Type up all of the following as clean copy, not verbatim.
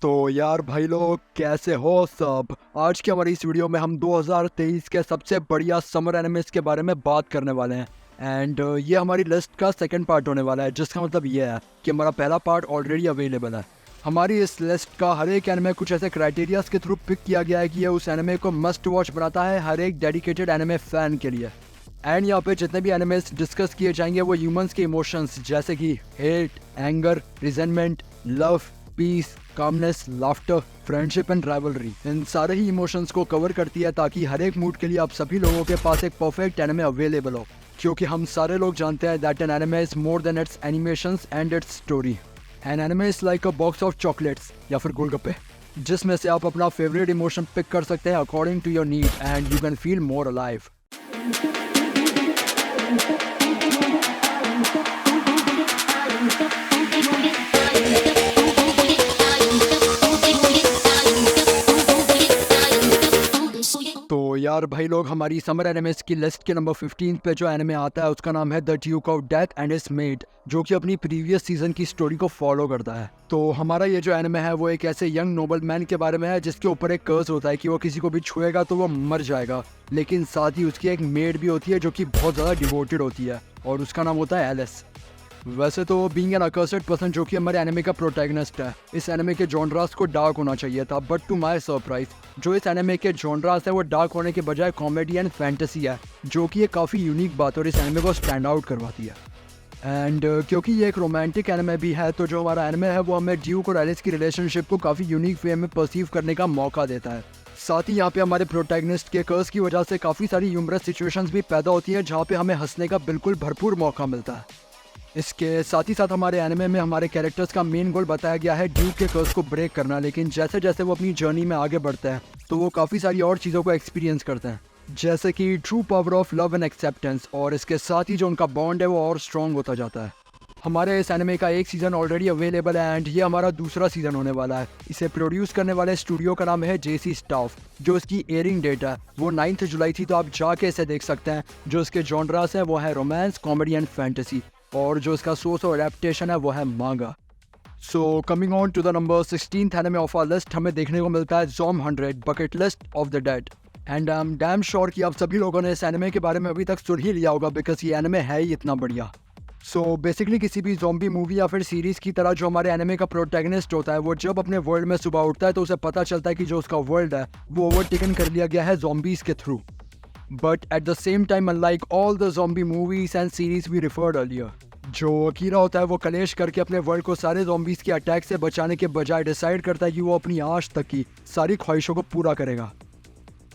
तो यार भाई लोग कैसे हो सब। आज की हमारी इस वीडियो में हम 2023 के सबसे बढ़िया समर एनिमेस के बारे में बात करने वाले हैं। एंड ये हमारी लिस्ट का सेकंड पार्ट होने वाला है, जिसका मतलब ये है कि हमारा पहला पार्ट ऑलरेडी अवेलेबल है। हमारी इस लिस्ट का हर एक एनिमे कुछ ऐसे क्राइटेरियाज के थ्रू पिक किया गया है कि ये उस एनिमे को मस्ट वॉच बनाता है हर एक डेडिकेटेड एनिमे फैन के लिए। एंड यहाँ पे जितने भी एनिमेस डिस्कस किए जाएंगे वो ह्यूमंस के इमोशंस जैसे कि hate, anger, resentment, love, peace, calmness, laughter, friendship and rivalry, इन सारे ही इमोशंस को कवर करती है ताकि हर एक मूड के लिए आप सभी लोगों के पास एक परफेक्ट एनिमे अवेलेबल हो। क्योंकि हम सारे लोग जानते हैं that an anime is more than it's animations and it's story. An anime is like a box of chocolates या फिर गोलगप्पे, जिसमें से आप अपना फेवरेट इमोशन पिक कर सकते हैं according to your need and you can feel more alive. तो यार भाई लोग, हमारी समर एनिमेस की लिस्ट के नंबर 15 पे जो एनिमे आता है उसका नाम है the duke of death and his maid, जो कि अपनी प्रीवियस सीजन की स्टोरी को फॉलो करता है। तो हमारा ये जो एनिमे है वो एक ऐसे यंग नोबल मैन के बारे में है जिसके ऊपर एक कर्स होता है कि वो किसी को भी छुएगा तो वो मर जाएगा, लेकिन साथ ही उसकी एक मेड भी होती है जो कि बहुत ज़्यादा डिवोटेड होती है और उसका नाम होता है एलिस। वैसे तो बीइंग एन अकर्सेड पर्सन, जो कि हमारे एनिमे का प्रोटैगनिस्ट है, इस एनिमे के जॉनरास को डार्क होना चाहिए था, बट टू माय सरप्राइज जो इस एनिमे के जॉनरास है वो डार्क होने के बजाय कॉमेडी एंड फैंटेसी है, जो कि एक काफ़ी यूनिक बात और इस एनिमे को स्टैंड आउट करवाती है। एंड क्योंकि ये एक रोमांटिक एनिमे भी है तो जो हमारा एनिमे है वो हमें ड्यूक और एलिस की रिलेशनशिप को काफ़ी यूनिक वे में परसीव करने का मौका देता है। साथ ही यहाँ पे हमारे प्रोटैगनिस्ट के कर्स की वजह से काफ़ी सारी ह्यूमरस सिचुएशंस भी पैदा होती हैं जहाँ पे हमें हंसने का बिल्कुल भरपूर मौका मिलता है। इसके साथ ही साथ हमारे एनिमे में हमारे कैरेक्टर्स का मेन गोल बताया गया है ड्यूक के कर्स को ब्रेक करना, लेकिन जैसे जैसे वो अपनी जर्नी में आगे बढ़ते हैं तो वो काफ़ी सारी और चीज़ों को एक्सपीरियंस करते हैं, जैसे कि true power of love and acceptance, और इसके साथ ही जो उनका बॉन्ड है वो और स्ट्रॉन्ग होता जाता है। हमारे इस एनिमे का एक सीज़न ऑलरेडी अवेलेबल है एंड ये हमारा दूसरा सीज़न होने वाला है। इसे प्रोड्यूस करने वाले स्टूडियो का नाम है JC स्टाफ। जो इसकी एयरिंग डेट है वो 9 जुलाई थी, तो आप जाके इसे देख सकते हैं। जो इसके जॉनरास हैं वो है रोमांस, कॉमेडी एंड फैंटेसी, और जो इसका सोर्स और एडेप्टेशन है वो है manga. So coming on to the number 16th anime of our list, हमें देखने को मिलता है zom 100 bucket list of the dead. And I am damn sure कि आप सभी लोगों ने इस एनिमे के बारे में अभी तक सुन ही लिया होगा, बिकॉज ये एनिमे है ही इतना बढ़िया। सो बेसिकली किसी भी ज़ॉम्बी मूवी या फिर सीरीज़ की तरह जो हमारे एनिमे का प्रोटैगनिस्ट होता है वो जब अपने वर्ल्ड में सुबह उठता है तो उसे पता चलता है कि जो उसका वर्ल्ड है वो ओवरटेकन कर लिया गया है ज़ॉम्बीज़ के through. But at the same time, unlike all the zombie movies and series we referred earlier, जो अकीरा होता है वो कलेश करके अपने वर्ल्ड को सारे zombies के अटैक से बचाने के बजाय डिसाइड करता है कि वो अपनी आज तक की सारी ख्वाहिशों को पूरा करेगा।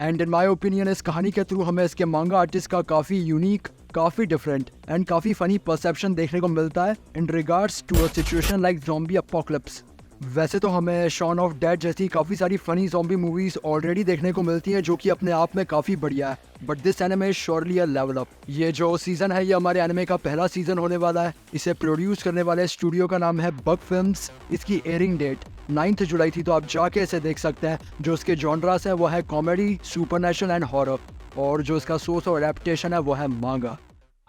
एंड इन माई ओपिनियन इस कहानी के थ्रू हमें इसके मांगा आर्टिस्ट का काफ़ी यूनिक, काफ़ी डिफरेंट एंड काफ़ी फनी परसेप्शन देखने को मिलता है in regards to a situation like zombie apocalypse. वैसे तो हमें शॉन ऑफ डेड जैसी काफ़ी सारी फनी ज़ॉम्बी मूवीज़ ऑलरेडी देखने को मिलती हैं जो कि अपने आप में काफ़ी बढ़िया है, but this anime is surely a level up. ये जो सीज़न है ये हमारे एनिमे का पहला सीज़न होने वाला है। इसे प्रोड्यूस करने वाले स्टूडियो का नाम है बग फिल्म्स। इसकी एयरिंग डेट 9 जुलाई थी, तो आप जाके इसे देख सकते हैं। जो इसके जॉनरास है वो है कॉमेडी, सुपरनैचुरल एंड हॉरर, और जो इसका सोर्स और एडेप्टेशन है वो है मांगा।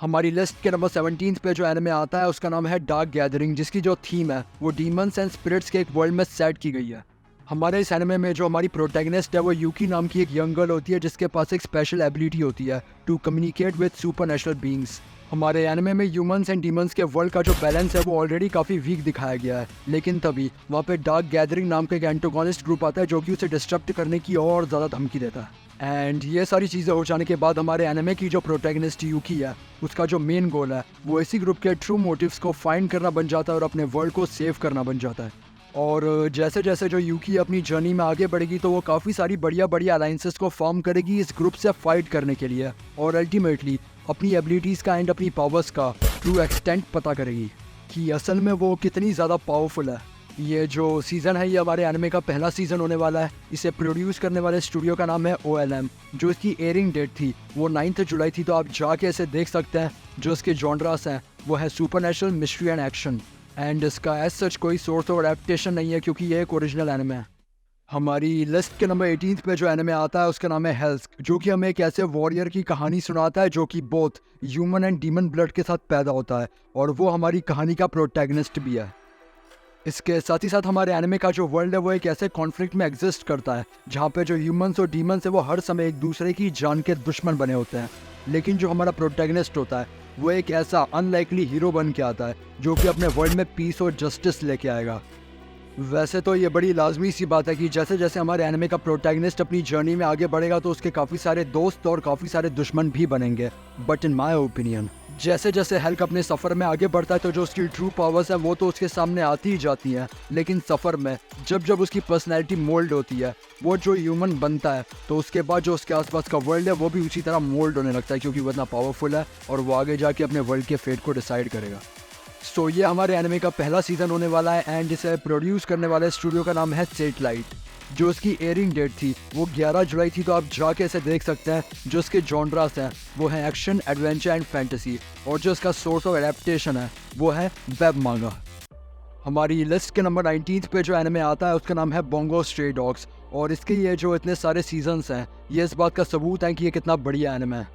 हमारी लिस्ट के नंबर 17 पे जो एनिमे आता है उसका नाम है डार्क गैदरिंग, जिसकी जो थीम है वो डीमंस एंड स्पिरिट्स के एक वर्ल्ड में सेट की गई है। हमारे इस एनिमे में जो हमारी प्रोटैगनिस्ट है वो यूकी नाम की एक यंग गर्ल होती है जिसके पास एक स्पेशल एबिलिटी होती है to communicate with supernatural beings. हमारे एनिमे में ह्यूमंस एंड डीमंस के वर्ल्ड का जो बैलेंस है वो ऑलरेडी काफ़ी वीक दिखाया गया है, लेकिन तभी वहाँ पे डार्क गैदरिंग नाम का एक एंटोगोनिस्ट ग्रुप आता है जो कि उसे डिस्टर्ब करने की और ज़्यादा धमकी देता है। एंड ये सारी चीज़ें हो जाने के बाद हमारे एनिमे की जो प्रोटैगनिस्ट यूकी है उसका जो मेन गोल है वो इसी ग्रुप के ट्रू मोटिव्स को फाइंड करना बन जाता है और अपने वर्ल्ड को सेव करना बन जाता है। और जैसे जैसे जो यूकी अपनी जर्नी में आगे बढ़ेगी तो वो काफ़ी सारी बढ़िया बढ़िया अलाइंसेस को फॉर्म करेगी इस ग्रुप से फाइट करने के लिए, और अल्टीमेटली अपनी एबिलिटीज़ का एंड अपनी पावर्स का ट्रू एक्सटेंट पता करेगी कि असल में वो कितनी ज़्यादा पावरफुल है। ये जो सीज़न है ये हमारे एनिमे का पहला सीज़न होने वाला है। इसे प्रोड्यूस करने वाले स्टूडियो का नाम है OLM। जो इसकी एयरिंग डेट थी वो 9 जुलाई थी, तो आप जाके इसे देख सकते हैं। जो इसके जॉनरास हैं वो है supernatural, mystery and action, and इसका एज सच कोई सोर्स और एडेप्टेशन नहीं है क्योंकि ये एक ओरिजिनल एनिमे है। हमारी लिस्ट के नंबर 18 पे जो एनिमे आता है उसका नाम है हेल्स, जो कि हमें एक ऐसे वॉरियर की कहानी सुनाता है जो कि both human and demon blood के साथ पैदा होता है, और वो हमारी कहानी का प्रोटैगनिस्ट भी है। इसके साथ ही साथ हमारे एनिमे का जो वर्ल्ड है वो एक ऐसे कॉन्फ्लिक्ट में एग्जिस्ट करता है जहाँ पे जो ह्यूमंस और डीमंस है वो हर समय एक दूसरे की जान के दुश्मन बने होते हैं। लेकिन जो हमारा प्रोटैगनिस्ट होता है वो एक ऐसा अनलाइकली हीरो बन के आता है जो कि अपने वर्ल्ड में पीस और जस्टिस लेके आएगा। वैसे तो ये बड़ी लाजमी सी बात है कि जैसे जैसे हमारे एनिमे का प्रोटैगनिस्ट अपनी जर्नी में आगे बढ़ेगा तो उसके काफ़ी सारे दोस्त और काफ़ी सारे दुश्मन भी बनेंगे। बट इन माय ओपिनियन जैसे जैसे हल्क अपने सफ़र में आगे बढ़ता है तो जो उसकी ट्रू पावर्स है वो तो उसके सामने आती ही जाती हैं, लेकिन सफ़र में जब जब उसकी पर्सनैलिटी मोल्ड होती है, वो जो ह्यूमन बनता है, तो उसके बाद जो उसके आसपास का वर्ल्ड है वो भी उसी तरह मोल्ड होने लगता है क्योंकि वो इतना पावरफुल है और वो आगे जाके अपने वर्ल्ड के फेट को डिसाइड करेगा। सो ये हमारे एनिमे का पहला सीज़न होने वाला है एंड इसे प्रोड्यूस करने वाले स्टूडियो का नाम है सेटेलाइट। जो उसकी एयरिंग डेट थी वो 11 जुलाई थी, तो आप जाके इसे देख सकते हैं। जो इसके जॉनरास हैं वो है एक्शन, एडवेंचर एंड फैंटेसी, और जो इसका सोर्स ऑफ एडेप्टेशन है वो है वेब मांगा। हमारी लिस्ट के नंबर 19 पे जो एनिमे आता है उसका नाम है बोंगो स्ट्रे डॉग्स, और इसके ये जो इतने सारे सीजन्स हैं ये इस बात का सबूत है कि ये कितना बढ़िया एनिमे है।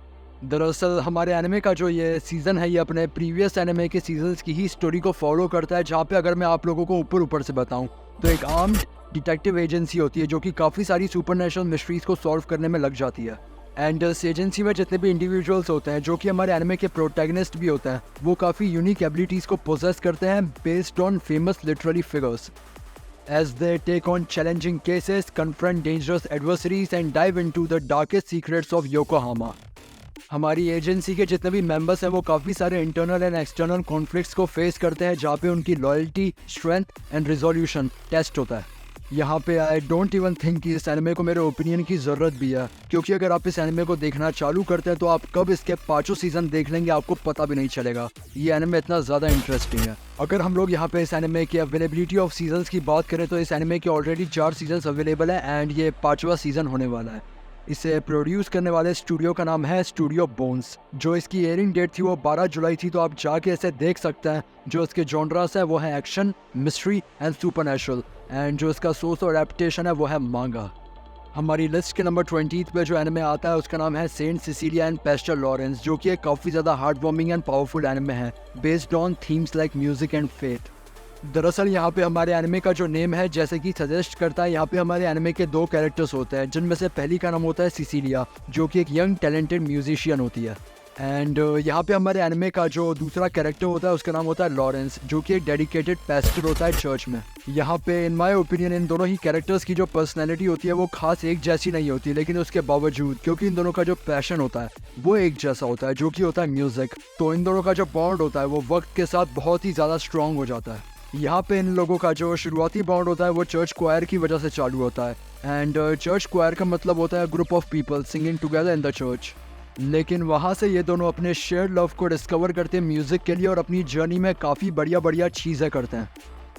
दरअसल हमारे एनिमे का जो ये सीज़न है ये अपने प्रीवियस एनिमे के सीजन्स की ही स्टोरी को फॉलो करता है, जहाँ पे अगर मैं आप लोगों को ऊपर से बताऊँ तो एक आर्म्ड डिटेक्टिव एजेंसी होती है जो कि काफ़ी सारी सुपरनेचुरल मिस्ट्रीज़ को सॉल्व करने में लग जाती है। एंड इस एजेंसी में जितने भी इंडिविजुअल्स होते हैं जो कि हमारे एनिमे के प्रोटैगनिस्ट भी होते हैं वो काफ़ी यूनिक एबिलिटीज़ को पोजेस करते हैं based on famous literary figures. As they take on challenging cases, confront dangerous adversaries and dive into the darkest secrets of Yokohama. हमारी एजेंसी के जितने भी मेंबर्स हैं वो काफ़ी सारे इंटरनल एंड एक्सटर्नल कॉन्फ्लिक्ट्स को फेस करते हैं जहाँ पे उनकी loyalty, strength and resolution test होता है। यहाँ पे आई डोंट इवन थिंक कि इस एनिमे को मेरे ओपिनियन की ज़रूरत भी है, क्योंकि अगर आप इस एनिमे को देखना चालू करते हैं तो आप कब इसके 5 सीज़न देख लेंगे आपको पता भी नहीं चलेगा। ये एनिमे इतना ज़्यादा इंटरेस्टिंग है। अगर हम लोग यहाँ पे इस एनिमे की अवेलेबिलिटी ऑफ सीजन्स की बात करें तो इस एनिमे के ऑलरेडी 4 सीजन्स अवेलेबल है एंड ये 5वां सीज़न होने वाला है। इसे प्रोड्यूस करने वाले स्टूडियो का नाम है स्टूडियो बोन्स। जो इसकी एयरिंग डेट थी वो 12 जुलाई थी, तो आप जाके इसे देख सकते हैं। जो इसके जॉनरास है वो है action, mystery and supernatural, and जो इसका सोर्स और एडेप्टेशन है वो है मांगा। हमारी लिस्ट के नंबर 20 पे जो एनिमे आता है उसका नाम है Saint Cecilia and Pastor Lawrence, जो कि एक काफ़ी ज़्यादा heart warming and powerful anime है based on themes like music and faith. दरअसल यहाँ पे हमारे एनिमे का जो नेम है जैसे कि सजेस्ट करता है, यहाँ पे हमारे एनिमे के 2 कैरेक्टर्स होते हैं, जिनमें से पहली का नाम होता है सिसिलिया जो कि एक यंग टैलेंटेड म्यूजिशियन होती है। एंड यहाँ पे हमारे एनिमे का जो दूसरा कैरेक्टर होता है उसका नाम होता है लॉरेंस, जो कि एक डेडिकेटेड पेस्टर होता है चर्च में। यहाँ पे इन माय ओपिनियन इन दोनों ही कैरेक्टर्स की जो पर्सनैलिटी होती है वो खास एक जैसी नहीं होती, लेकिन उसके बावजूद क्योंकि इन दोनों का जो पैशन होता है वो एक जैसा होता है जो कि होता है म्यूज़िक, तो इन दोनों का जो बॉन्ड होता है वो वक्त के साथ बहुत ही ज़्यादा स्ट्रॉन्ग हो जाता है। यहाँ पे इन लोगों का जो शुरुआती बॉन्ड होता है वो चर्च क्वायर की वजह से चालू होता है, एंड चर्च क्वायर का मतलब होता है group of people singing together in the church. लेकिन वहाँ से ये दोनों अपने शेयर लव को डिस्कवर करते हैं म्यूज़िक के लिए और अपनी जर्नी में काफ़ी बढ़िया चीज़ें करते हैं,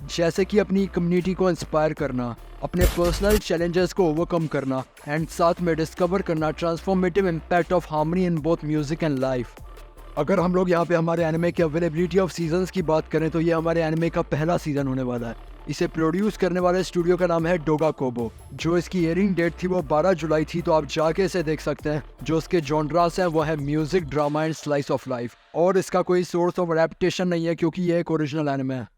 जैसे कि अपनी कम्युनिटी को इंस्पायर करना, अपने पर्सनल चैलेंजेस को ओवरकम करना एंड साथ में डिस्कवर करना transformative impact of harmony in both music and life. अगर हम लोग यहाँ पे हमारे एनिमे की अवेलेबिलिटी ऑफ सीजन्स की बात करें तो ये हमारे एनिमे का पहला सीज़न होने वाला है। इसे प्रोड्यूस करने वाले स्टूडियो का नाम है डोगा कोबो। जो इसकी एयरिंग डेट थी वो 12 जुलाई थी, तो आप जाके इसे देख सकते हैं। जो इसके जॉनरास हैं वो है music, drama and slice of life, और इसका कोई सोर्स ऑफ एडेप्टेशन नहीं है क्योंकि ये एक ओरिजिनल एनिमे है।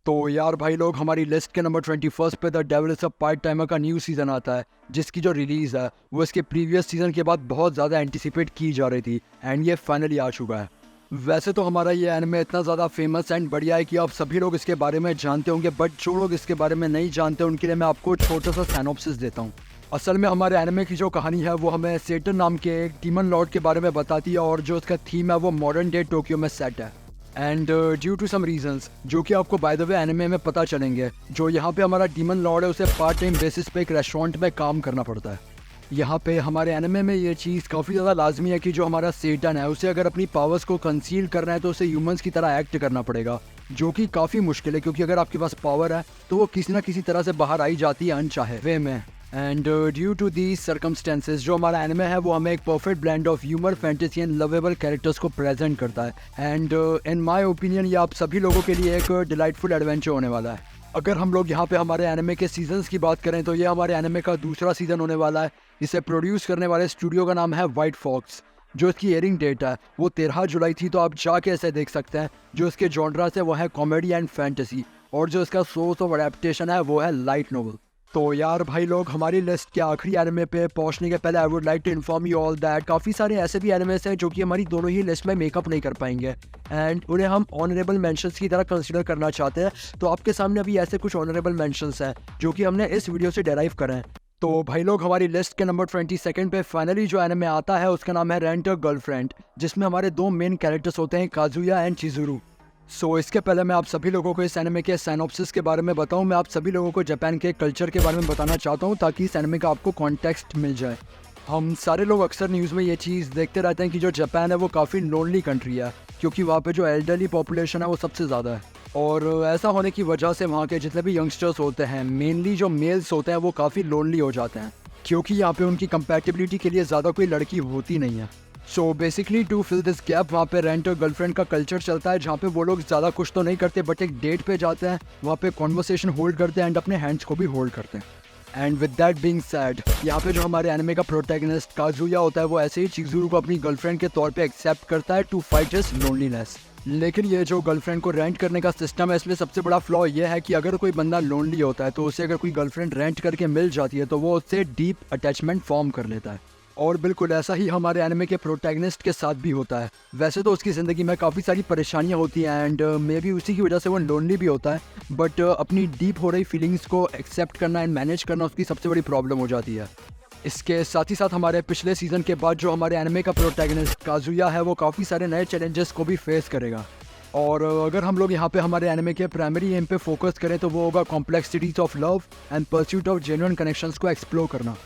तो यार भाई लोग, हमारी लिस्ट के नंबर 21 पे the devil is a part timer का न्यू सीज़न आता है, जिसकी जो रिलीज़ है वो इसके प्रीवियस सीज़न के बाद बहुत ज़्यादा एंटिसिपेट की जा रही थी, एंड ये फाइनली आ चुका है। वैसे तो हमारा ये एनिमे इतना ज़्यादा फेमस एंड बढ़िया है कि आप सभी लोग इसके बारे में जानते होंगे, बट जो लोग इसके बारे में नहीं जानते उनके लिए मैं आपको छोटा सा सिनॉप्सिस देता हूँ। असल में हमारे एनिमे की जो कहानी है वो हमें सेटन नाम के एक डीमन लॉर्ड के बारे में बताती है, और जो इसका थीम है वो मॉडर्न डे टोक्यो में सेट है। And due to some reasons जो कि आपको बाय द वे एनिमे में पता चलेंगे, जो यहाँ पे हमारा डीमन लॉर्ड है उसे पार्ट टाइम बेसिस पे एक रेस्टोरेंट में काम करना पड़ता है। यहाँ पे हमारे एनिमे में ये चीज़ काफ़ी ज़्यादा लाजमी है कि जो हमारा सेटन है उसे अगर अपनी पावर्स को कंसील करना है तो उसे ह्यूमंस की तरह एक्ट करना पड़ेगा, जो कि काफ़ी मुश्किल है क्योंकि अगर आपके पास पावर है तो वो किसी ना किसी तरह से बाहर आई जाती है अनचाहे वे में। And due to these circumstances जो हमारा एनिमे है वो हमें एक perfect blend of humour, fantasy and lovable characters को प्रेजेंट करता है। एंड इन माई ओपिनियन ये आप सभी लोगों के लिए एक डिलाइटफुल एडवेंचर होने वाला है। अगर हम लोग यहाँ पे हमारे एनिमे के सीजन्स की बात करें तो ये हमारे एनिमे का दूसरा सीज़न होने वाला है। इसे प्रोड्यूस करने वाले स्टूडियो का नाम है व्हाइट फॉक्स। जो इसकी एयरिंग डेट है वो 13 जुलाई थी, तो आप जाके इसे देख सकते हैं। जो इसके जॉनरास है वो है कॉमेडी एंड फैंटेसी, और जो इसका सोर्स ऑफ अडेप्टेशन है वो है लाइट नोवेल। तो यार भाई लोग, हमारी लिस्ट के आखिरी एनिमे पे पहुंचने के पहले I would like to inform you all that काफ़ी सारे ऐसे भी एनिमेस हैं जो कि हमारी दोनों ही लिस्ट में मेकअप नहीं कर पाएंगे एंड उन्हें हम ऑनरेबल मेंशंस की तरह कंसीडर करना चाहते हैं। तो आपके सामने अभी ऐसे कुछ ऑनरेबल मेंशंस हैं जो कि हमने इस वीडियो से डेराइव करें हैं। तो भाई लोग, हमारी लिस्ट के नंबर 22 पे फाइनली जो एनिमे आता है उसका नाम है रेंट अ गर्लफ्रेंड, जिसमें हमारे दो मेन कैरेक्टर्स होते हैं, काजुया एंड चिजुरू। सो इसके पहले मैं आप सभी लोगों को इस एनिमे के साइनॉप्सिस के बारे में बताऊं, मैं आप सभी लोगों को जापान के कल्चर के बारे में बताना चाहता हूं ताकि इस एनिमे का आपको कॉन्टेक्स्ट मिल जाए। हम सारे लोग अक्सर न्यूज़ में ये चीज़ देखते रहते हैं कि जो जापान है वो काफ़ी लोनली कंट्री है, क्योंकि वहाँ पे जो एल्डरली पॉपुलेशन है वो सबसे ज़्यादा है। और ऐसा होने की वजह से वहाँ के जितने भी यंगस्टर्स होते हैं, मेनली जो मेल्स होते हैं, वो काफ़ी लोनली हो जाते हैं, क्योंकि यहाँ पे उनकी कंपैटिबिलिटी के लिए ज़्यादा कोई लड़की होती नहीं है। So basically to fill this gap वहाँ पे रेंट और गर्लफ्रेंड का कल्चर चलता है, जहाँ पे वो लोग ज़्यादा कुछ तो नहीं करते बट एक डेट पे जाते हैं, वहाँ पे कॉन्वर्सेशन होल्ड करते हैं एंड अपने हैंड्स को भी होल्ड करते हैं। And with that being sad, यहाँ पे जो हमारे एनिमे का प्रोटैगनिस्ट काजुया होता है वो ऐसे ही चिजुरू को अपनी गर्लफ्रेंड के तौर पे एक्सेप्ट करता है टू फाइट हिज लोनलीनेस। लेकिन ये जो गर्लफ्रेंड को रेंट करने का सिस्टम है, इसमें सबसे बड़ा फ्लॉ ये है कि अगर कोई बंदा लोनली होता है तो उसे अगर कोई गर्लफ्रेंड रेंट करके मिल जाती है तो वो उससे डीप अटैचमेंट फॉर्म कर लेता है। और बिल्कुल ऐसा ही हमारे एनिमे के प्रोटैगनिस्ट के साथ भी होता है। वैसे तो उसकी ज़िंदगी में काफ़ी सारी परेशानियां होती हैं एंड मे बी उसी की वजह से वो लोनली भी होता है, बट अपनी डीप हो रही फीलिंग्स को एक्सेप्ट करना एंड मैनेज करना उसकी सबसे बड़ी प्रॉब्लम हो जाती है। इसके साथ ही साथ हमारे पिछले सीज़न के बाद जो हमारे एनिमे का प्रोटैगनिस्ट काजुया है वो काफ़ी सारे नए चैलेंजेस को भी फेस करेगा। और अगर हम लोग यहाँ पे हमारे एनिमे के प्राइमरी एम पे फोकस करें तो वो होगा complexities of love and pursuit of genuine connections को एक्सप्लोर करना।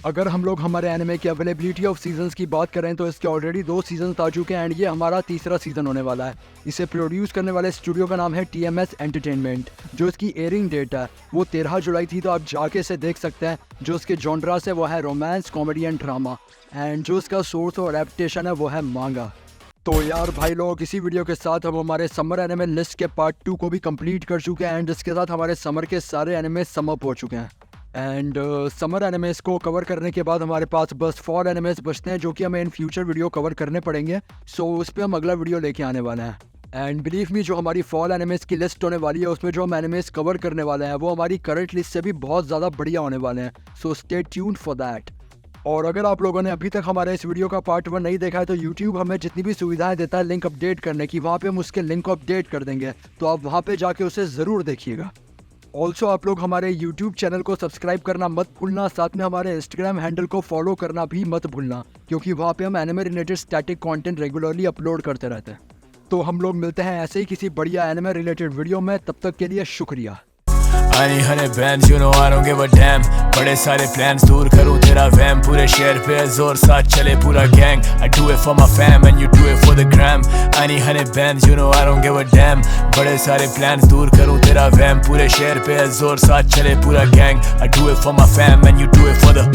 अगर हम लोग हमारे एनिमे की अवेलेबिलिटी ऑफ सीजन्स की बात करें तो इसके ऑलरेडी 2 सीजन्स आ चुके हैं एंड ये हमारा तीसरा सीजन होने वाला है। इसे प्रोड्यूस करने वाले स्टूडियो का नाम है TMS एंटरटेनमेंट। जो इसकी एयरिंग डेट है वो 13 जुलाई थी, तो आप जाके इसे देख सकते हैं। जो इसके जॉनरास है वो है romance, comedy and drama and जो इसका सोर्स और एडेप्टेशन है वो है मांगा। तो यार भाई लोग, इसी वीडियो के साथ हम हमारे समर एनिमे लिस्ट के पार्ट 2 को भी कंप्लीट कर चुके हैं एंड इसके साथ हमारे समर के सारे एनिमे सम अप हो चुके हैं। एंड समर एनिमेस को कवर करने के बाद हमारे पास बस फॉल एनिमेस बचते हैं जो कि हमें इन फ्यूचर वीडियो कवर करने पड़ेंगे। सो उस पर हम अगला वीडियो लेके आने वाले हैं। एंड बिलीव मी, जो हमारी फॉल एनिमेस की लिस्ट होने वाली है उसमें जो हम एनिमेस कवर करने वाले हैं वो हमारी करंट लिस्ट से भी बहुत ज़्यादा बढ़िया होने वाले हैं। So stay tuned for that. और अगर आप लोगों ने अभी तक हमारे इस वीडियो का पार्ट 1 नहीं देखा है तो YouTube हमें जितनी भी सुविधाएं देता है लिंक अपडेट करने की, वहाँ पे हम उसके लिंक को अपडेट कर देंगे, तो आप वहाँ पे जाके उसे ज़रूर देखिएगा। ऑल्सो आप लोग हमारे YouTube चैनल को सब्सक्राइब करना मत भूलना, साथ में हमारे Instagram हैंडल को फॉलो करना भी मत भूलना, क्योंकि वहाँ पे हम anime related static content regularly upload करते रहते हैं। तो हम लोग मिलते हैं ऐसे ही किसी बढ़िया एनिमे रिलेटेड वीडियो में, तब तक के लिए शुक्रिया। I need 100 bands, you know I don't give a damn. बड़े सारे plans दूर करूँ तेरा वैम, पूरे शहर पे जोर साथ चले पूरा gang. I do it for my fam and you do it for the gram. I need 100 bands, you know I don't give a damn. बड़े सारे plans दूर करूँ तेरा वैम, पूरे शहर पे जोर साथ चले पूरा gang. I do it for my fam and you do it for the